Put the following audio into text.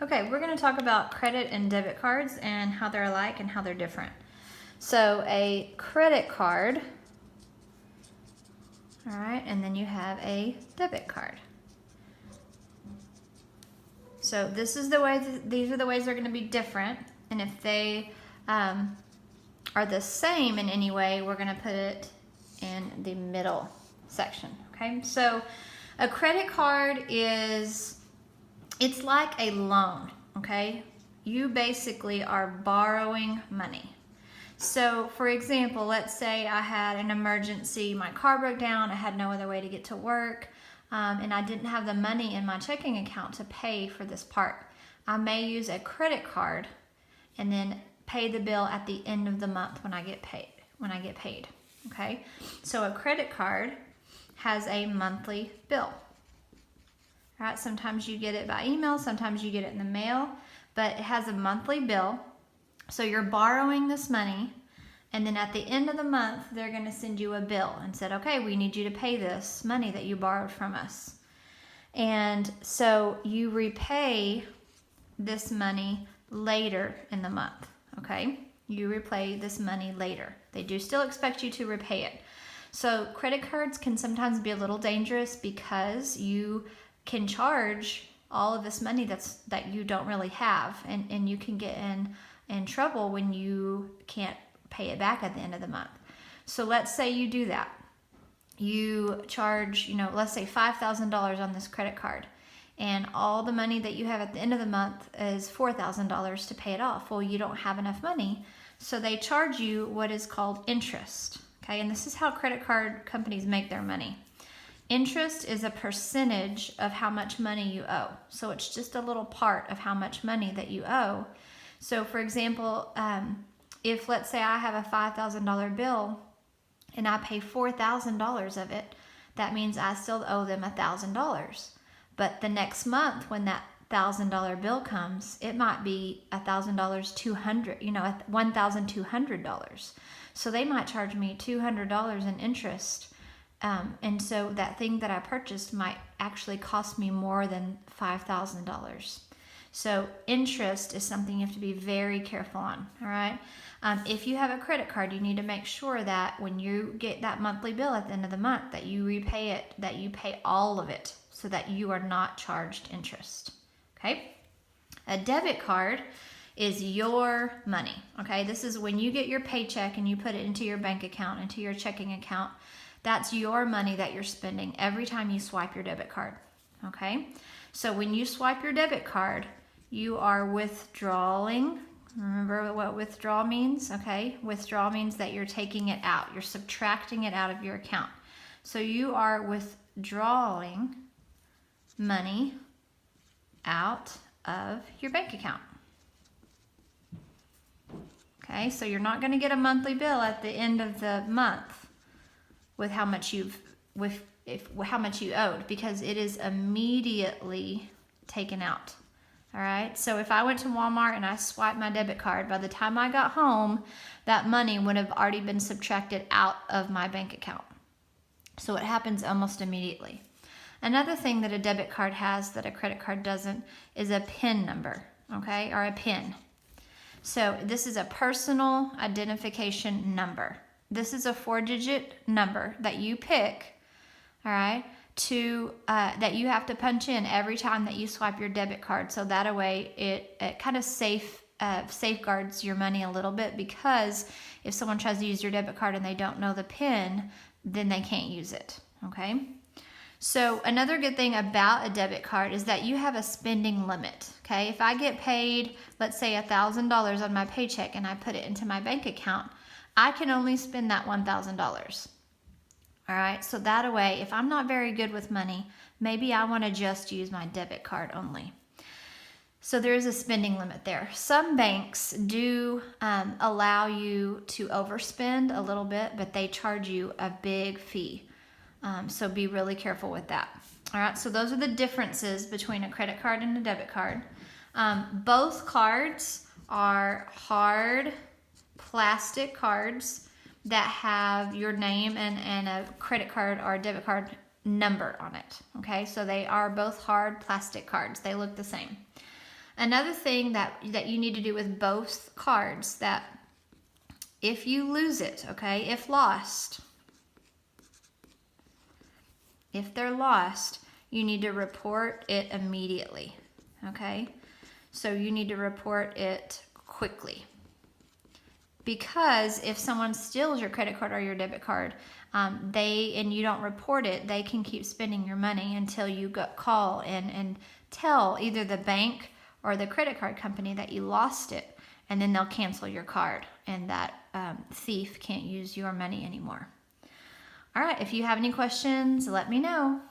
Okay, we're going to talk about credit and debit cards and how they're alike and how they're different. So a credit card, all right, and then you have a debit card. So this is the way, these are the ways they're going to be different, and if they are the same in any way, we're going to put it in the middle section, okay? So a credit card it's like a loan, okay? You basically are borrowing money. So for example, let's say I had an emergency, my car broke down, I had no other way to get to work, and I didn't have the money in my checking account to pay for this part. I may use a credit card and then pay the bill at the end of the month when I get paid, okay? So a credit card has a monthly bill. All right, sometimes you get it by email, sometimes you get it in the mail, but it has a monthly bill. So you're borrowing this money, and then at the end of the month, they're going to send you a bill and said, okay, we need you to pay this money that you borrowed from us. And so you repay this money later in the month, okay? You repay this money later. They do still expect you to repay it. So credit cards can sometimes be a little dangerous because you can charge all of this money that you don't really have, and you can get in trouble when you can't pay it back at the end of the month. So let's say you do that. You charge, let's say $5,000 on this credit card, and all the money that you have at the end of the month is $4,000 to pay it off. Well, you don't have enough money, so they charge you what is called interest, okay? And this is how credit card companies make their money. Interest is a percentage of how much money you owe. So it's just a little part of how much money that you owe. So for example, if let's say I have a $5,000 bill and I pay $4,000 of it, that means I still owe them $1,000. But the next month when that $1,000 bill comes, it might be $1,200. So they might charge me $200 in interest. And so that thing that I purchased might actually cost me more than $5,000. So interest is something you have to be very careful on, all right? If you have a credit card, you need to make sure that when you get that monthly bill at the end of the month, that you repay it, that you pay all of it so that you are not charged interest, okay? A debit card is your money, okay? This is when you get your paycheck and you put it into your bank account, into your checking account. That's your money that you're spending every time you swipe your debit card, okay? So when you swipe your debit card, you are withdrawing. Remember what withdraw means, okay? Withdraw means that you're taking it out. You're subtracting it out of your account. So you are withdrawing money out of your bank account. Okay, so you're not going to get a monthly bill at the end of the month with how much you owed, because it is immediately taken out. All right, so if I went to Walmart and I swiped my debit card, by the time I got home, that money would have already been subtracted out of my bank account. So it happens almost immediately. Another thing that a debit card has that a credit card doesn't is a PIN number, okay, or a PIN. So this is a personal identification number. This is a 4-digit number that you pick, all right, that you have to punch in every time that you swipe your debit card. So that way it kind of safeguards your money a little bit, because if someone tries to use your debit card and they don't know the PIN, then they can't use it, okay? So another good thing about a debit card is that you have a spending limit, okay? If I get paid, let's say $1,000 on my paycheck and I put it into my bank account, I can only spend that $1,000. All right, so that way, if I'm not very good with money, maybe I want to just use my debit card only. So there is a spending limit there. Some banks do allow you to overspend a little bit, but they charge you a big fee. So be really careful with that. All right, so those are the differences between a credit card and a debit card. Both cards are hard plastic cards that have your name and a credit card or a debit card number on it, okay? So they are both hard plastic cards. They look the same. Another thing that you need to do with both cards, that if you lose it, okay, if they're lost, you need to report it immediately, okay? So you need to report it quickly. Because if someone steals your credit card or your debit card, and you don't report it, they can keep spending your money until you call and tell either the bank or the credit card company that you lost it, and then they'll cancel your card, and that thief can't use your money anymore. All right, if you have any questions, let me know.